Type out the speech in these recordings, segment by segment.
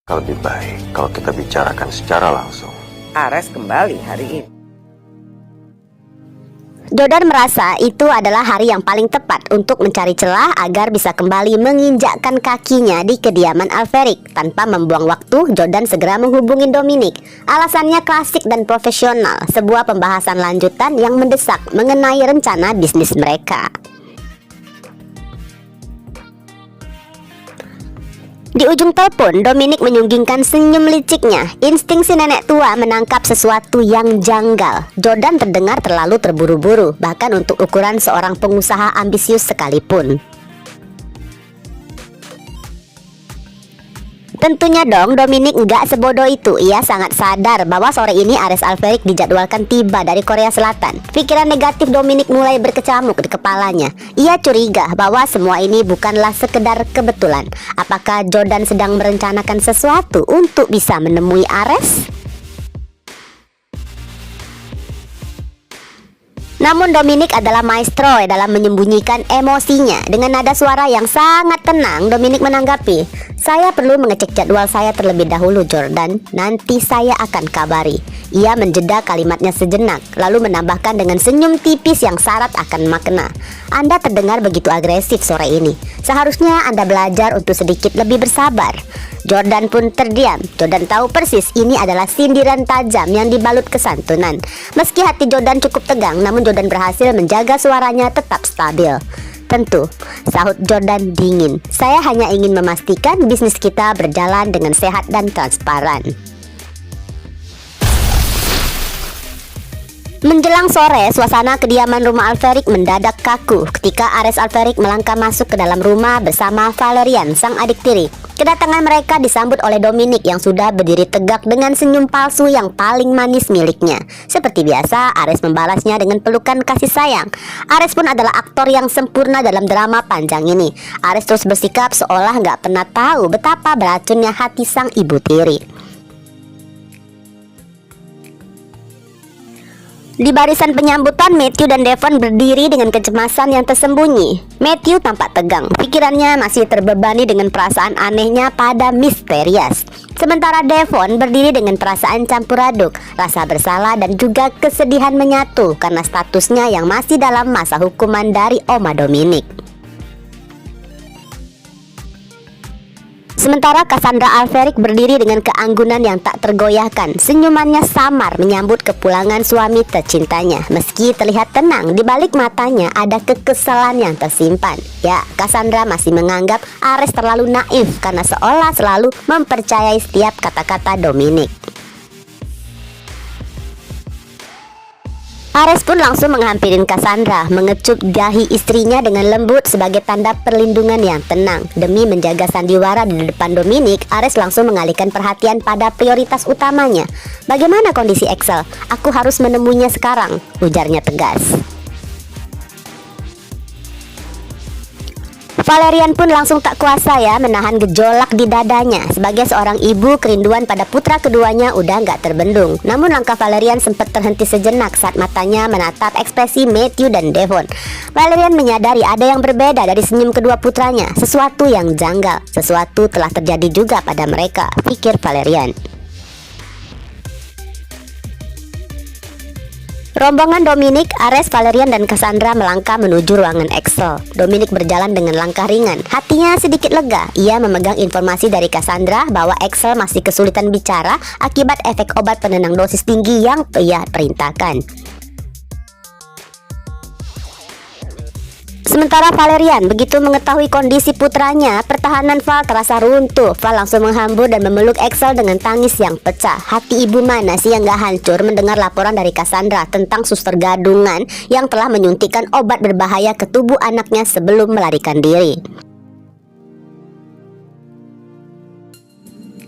Lebih baik kalau kita bicarakan secara langsung. Ares kembali hari ini. Jordan merasa itu adalah hari yang paling tepat untuk mencari celah agar bisa kembali menginjakkan kakinya di kediaman Alferic. Tanpa membuang waktu, Jordan segera menghubungi Dominic. Alasannya klasik dan profesional, sebuah pembahasan lanjutan yang mendesak mengenai rencana bisnis mereka. Di ujung telepon, Dominic menyunggingkan senyum liciknya. Insting si nenek tua menangkap sesuatu yang janggal. Jordan terdengar terlalu terburu-buru, bahkan untuk ukuran seorang pengusaha ambisius sekalipun. Tentunya dong, Dominic nggak sebodoh itu. Ia sangat sadar bahwa sore ini Ares Alferic dijadwalkan tiba dari Korea Selatan. Pikiran negatif Dominic mulai berkecamuk di kepalanya. Ia curiga bahwa semua ini bukanlah sekedar kebetulan. Apakah Jordan sedang merencanakan sesuatu untuk bisa menemui Ares? Namun Dominic adalah maestro dalam menyembunyikan emosinya. Dengan nada suara yang sangat tenang, Dominic menanggapi, "Saya perlu mengecek jadwal saya terlebih dahulu, Jordan. Nanti saya akan kabari." Ia menjeda kalimatnya sejenak, lalu menambahkan dengan senyum tipis yang syarat akan makna, "Anda terdengar begitu agresif sore ini. Seharusnya Anda belajar untuk sedikit lebih bersabar." Jordan pun terdiam. Jordan tahu persis ini adalah sindiran tajam yang dibalut kesantunan. Meski hati Jordan cukup tegang, namun Jordan berhasil menjaga suaranya tetap stabil. "Tentu," sahut Jordan dingin. "Saya hanya ingin memastikan bisnis kita berjalan dengan sehat dan transparan." Menjelang sore, suasana kediaman rumah Alferic mendadak kaku ketika Ares Alferic melangkah masuk ke dalam rumah bersama Valerian, sang adik tiri. Kedatangan mereka disambut oleh Dominic yang sudah berdiri tegak dengan senyum palsu yang paling manis miliknya. Seperti biasa, Ares membalasnya dengan pelukan kasih sayang. Ares pun adalah aktor yang sempurna dalam drama panjang ini. Ares terus bersikap seolah nggak pernah tahu betapa beracunnya hati sang ibu tiri. Di barisan penyambutan, Matthew dan Devon berdiri dengan kecemasan yang tersembunyi. Matthew tampak tegang, pikirannya masih terbebani dengan perasaan anehnya pada Mysterious. Sementara Devon berdiri dengan perasaan campur aduk, rasa bersalah dan juga kesedihan menyatu karena statusnya yang masih dalam masa hukuman dari Oma Dominic. Sementara Cassandra Alferic berdiri dengan keanggunan yang tak tergoyahkan. Senyumannya samar menyambut kepulangan suami tercintanya. Meski terlihat tenang, di balik matanya ada kekesalan yang tersimpan. Ya, Cassandra masih menganggap Ares terlalu naif karena seolah selalu mempercayai setiap kata-kata Dominic. Ares pun langsung menghampirin Cassandra, mengecup dahi istrinya dengan lembut sebagai tanda perlindungan yang tenang. Demi menjaga sandiwara di depan Dominic, Ares langsung mengalihkan perhatian pada prioritas utamanya. "Bagaimana kondisi Axel? Aku harus menemuinya sekarang," ujarnya tegas. Valerian pun langsung tak kuasa ya menahan gejolak di dadanya. Sebagai seorang ibu, kerinduan pada putra keduanya udah gak terbendung. Namun langkah Valerian sempat terhenti sejenak saat matanya menatap ekspresi Matthew dan Devon. Valerian menyadari ada yang berbeda dari senyum kedua putranya. Sesuatu yang janggal, sesuatu telah terjadi juga pada mereka, pikir Valerian. Rombongan Dominic, Ares, Valerian, dan Cassandra melangkah menuju ruangan Axel. Dominic berjalan dengan langkah ringan. Hatinya sedikit lega. Ia memegang informasi dari Cassandra bahwa Axel masih kesulitan bicara akibat efek obat penenang dosis tinggi yang ia perintahkan. Sementara Valerian begitu mengetahui kondisi putranya, pertahanan Val terasa runtuh. Val langsung menghambur dan memeluk Axel dengan tangis yang pecah. Hati ibu mana sih yang gak hancur mendengar laporan dari Cassandra tentang suster gadungan yang telah menyuntikkan obat berbahaya ke tubuh anaknya sebelum melarikan diri.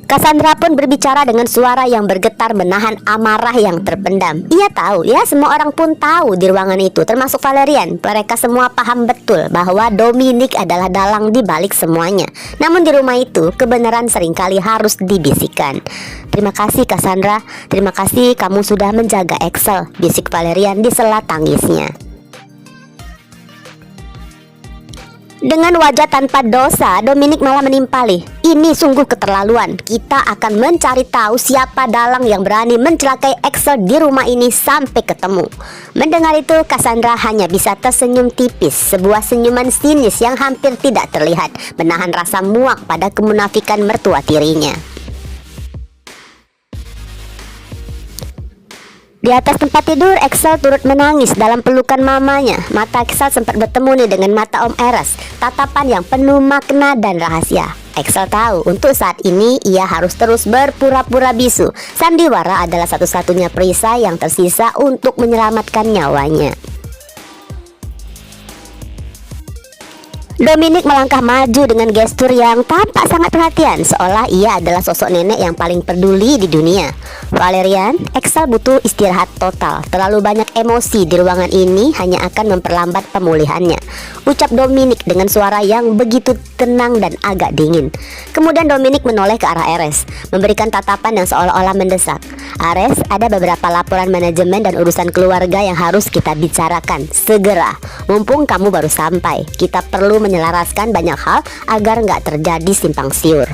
Cassandra pun berbicara dengan suara yang bergetar menahan amarah yang terpendam. Ia tahu, ya semua orang pun tahu di ruangan itu, termasuk Valerian. Mereka semua paham betul bahwa Dominic adalah dalang di balik semuanya. Namun di rumah itu, kebenaran seringkali harus dibisikkan. "Terima kasih Cassandra, terima kasih kamu sudah menjaga Axel," bisik Valerian di sela tangisnya. Dengan wajah tanpa dosa, Dominic malah menimpali. Ini sungguh keterlaluan. Kita akan mencari tahu siapa dalang yang berani mencelakai Axel di rumah ini sampai ketemu. Mendengar itu, Cassandra hanya bisa tersenyum tipis. Sebuah senyuman sinis yang hampir tidak terlihat, menahan rasa muak pada kemunafikan mertua tirinya. Di atas tempat tidur, Axel turut menangis dalam pelukan mamanya. Mata Axel sempat bertemu nih dengan mata Om Eres, tatapan yang penuh makna dan rahasia. Axel tahu untuk saat ini ia harus terus berpura-pura bisu. Sandiwara adalah satu-satunya perisai yang tersisa untuk menyelamatkan nyawanya. Dominic melangkah maju dengan gestur yang tampak sangat perhatian, seolah ia adalah sosok nenek yang paling peduli di dunia. Valerian, Axel butuh istirahat total. Terlalu banyak emosi di ruangan ini hanya akan memperlambat pemulihannya, ucap Dominic dengan suara yang begitu tenang dan agak dingin. Kemudian Dominic menoleh ke arah Ares, memberikan tatapan yang seolah-olah mendesak. Ares, ada beberapa laporan manajemen dan urusan keluarga yang harus kita bicarakan segera. Mumpung kamu baru sampai, kita perlu menyelaraskan banyak hal agar nggak terjadi simpang siur.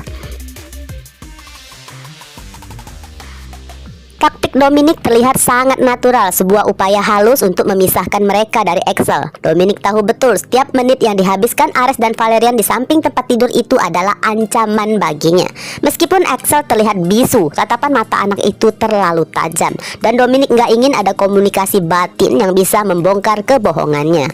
Taktik Dominic terlihat sangat natural, sebuah upaya halus untuk memisahkan mereka dari Axel. Dominic tahu betul setiap menit yang dihabiskan Ares dan Valerian di samping tempat tidur itu adalah ancaman baginya. Meskipun Axel terlihat bisu, tatapan mata anak itu terlalu tajam, dan Dominic nggak ingin ada komunikasi batin yang bisa membongkar kebohongannya.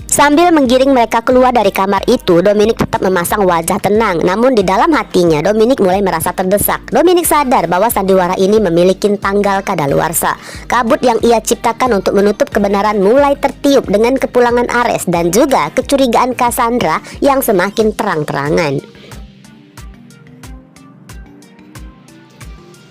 Sambil menggiring mereka keluar dari kamar itu, Dominic tetap memasang wajah tenang. Namun di dalam hatinya, Dominic mulai merasa terdesak. Dominic sadar bahwa sandiwara ini memiliki tanggal kadaluarsa. Kabut yang ia ciptakan untuk menutup kebenaran mulai tertiup dengan kepulangan Ares dan juga kecurigaan Cassandra yang semakin terang-terangan.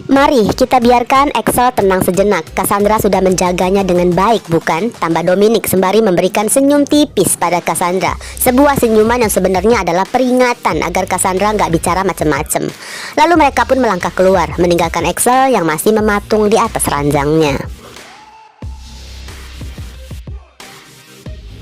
Mari kita biarkan Axel tenang sejenak. Cassandra sudah menjaganya dengan baik, bukan? Tambah Dominic sembari memberikan senyum tipis pada Cassandra. Sebuah senyuman yang sebenarnya adalah peringatan agar Cassandra nggak bicara macam-macam. Lalu mereka pun melangkah keluar, meninggalkan Axel yang masih mematung di atas ranjangnya.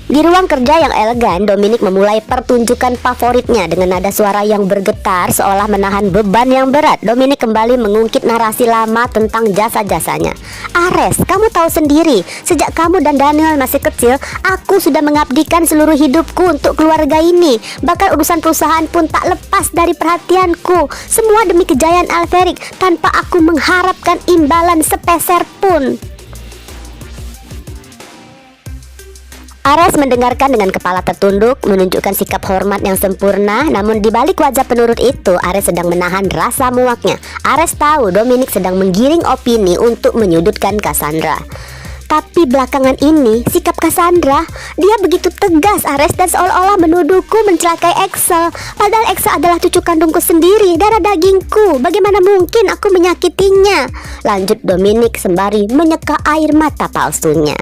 Di ruang kerja yang elegan, Dominic memulai pertunjukan favoritnya dengan nada suara yang bergetar seolah menahan beban yang berat. Dominic kembali mengungkit narasi lama tentang jasa-jasanya. Ares, kamu tahu sendiri, sejak kamu dan Daniel masih kecil, aku sudah mengabdikan seluruh hidupku untuk keluarga ini. Bahkan urusan perusahaan pun tak lepas dari perhatianku. Semua demi kejayaan Alferic, tanpa aku mengharapkan imbalan sepeser pun. Ares mendengarkan dengan kepala tertunduk, menunjukkan sikap hormat yang sempurna. Namun di balik wajah penurut itu, Ares sedang menahan rasa muaknya. Ares tahu Dominic sedang menggiring opini untuk menyudutkan Cassandra. Tapi belakangan ini, sikap Cassandra, dia begitu tegas Ares, dan seolah-olah menuduhku mencelakai Axel. Padahal Axel adalah cucu kandungku sendiri, darah dagingku. Bagaimana mungkin aku menyakitinya? Lanjut Dominic sembari menyeka air mata palsunya.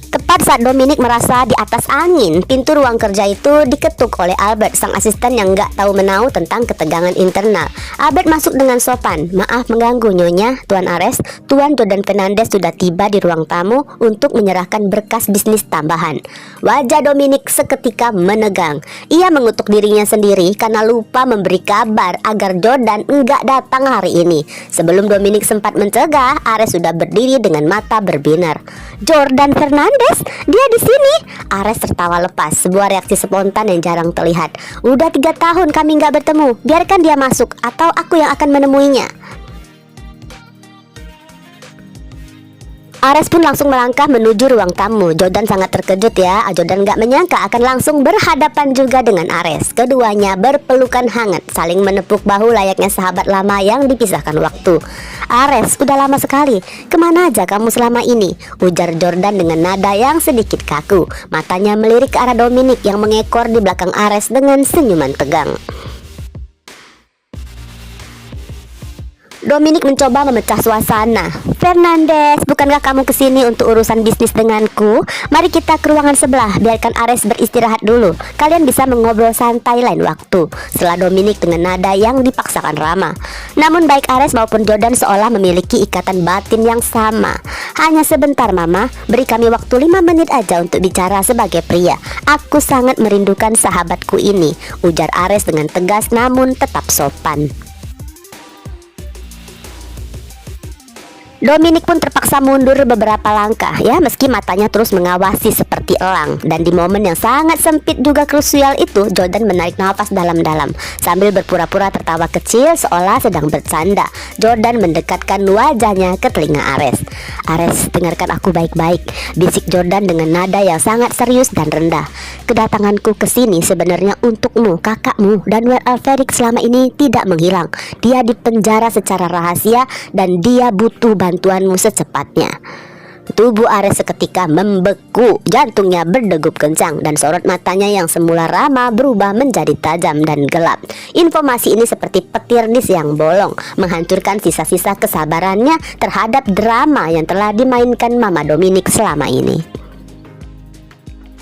Tepat saat Dominic merasa di atas angin, pintu ruang kerja itu diketuk oleh Albert, sang asisten yang nggak tahu menau tentang ketegangan internal. Albert masuk dengan sopan. Maaf mengganggu Nyonya, Tuan Ares. Tuan Jordan Fernandez sudah tiba di ruang tamu untuk menyerahkan berkas bisnis tambahan. Wajah Dominic seketika menegang. Ia mengutuk dirinya sendiri karena lupa memberi kabar agar Jordan enggak datang hari ini. Sebelum Dominic sempat mencegah, Ares sudah berdiri dengan mata berbinar. Jordan Fernandez? Dia di sini. Ares tertawa lepas, sebuah reaksi spontan yang jarang terlihat. Udah 3 tahun kami nggak bertemu. Biarkan dia masuk, atau aku yang akan menemuinya. Ares pun langsung melangkah menuju ruang tamu. Jordan sangat terkejut ya. Jordan gak menyangka akan langsung berhadapan juga dengan Ares. Keduanya berpelukan hangat, saling menepuk bahu layaknya sahabat lama yang dipisahkan waktu. Ares, udah lama sekali. Kemana aja kamu selama ini? Ujar Jordan dengan nada yang sedikit kaku. Matanya melirik ke arah Dominic yang mengekor di belakang Ares dengan senyuman tegang. Dominic mencoba memecah suasana. Fernandes, bukankah kamu kesini untuk urusan bisnis denganku? Mari kita ke ruangan sebelah, biarkan Ares beristirahat dulu. Kalian bisa mengobrol santai lain waktu. Setelah Dominic dengan nada yang dipaksakan ramah. Namun baik Ares maupun Jordan seolah memiliki ikatan batin yang sama. Hanya sebentar mama, beri kami waktu 5 menit aja untuk bicara sebagai pria. Aku sangat merindukan sahabatku ini, ujar Ares dengan tegas namun tetap sopan. Dominic pun terpaksa mundur beberapa langkah ya, meski matanya terus mengawasi seperti elang. Dan di momen yang sangat sempit juga krusial itu, Jordan menarik nafas dalam-dalam sambil berpura-pura tertawa kecil seolah sedang bercanda. Jordan mendekatkan wajahnya ke telinga Ares. Ares, dengarkan aku baik-baik, bisik Jordan dengan nada yang sangat serius dan rendah. Kedatanganku ke sini sebenarnya untukmu, kakakmu, dan Wer Alferic selama ini tidak menghilang. Dia dipenjara secara rahasia dan dia butuh bantuanmu secepatnya. Tubuh Ares seketika membeku, jantungnya berdegup kencang dan sorot matanya yang semula ramah berubah menjadi tajam dan gelap. Informasi ini seperti petir di siang bolong, menghancurkan sisa-sisa kesabarannya terhadap drama yang telah dimainkan Mama Dominic selama ini.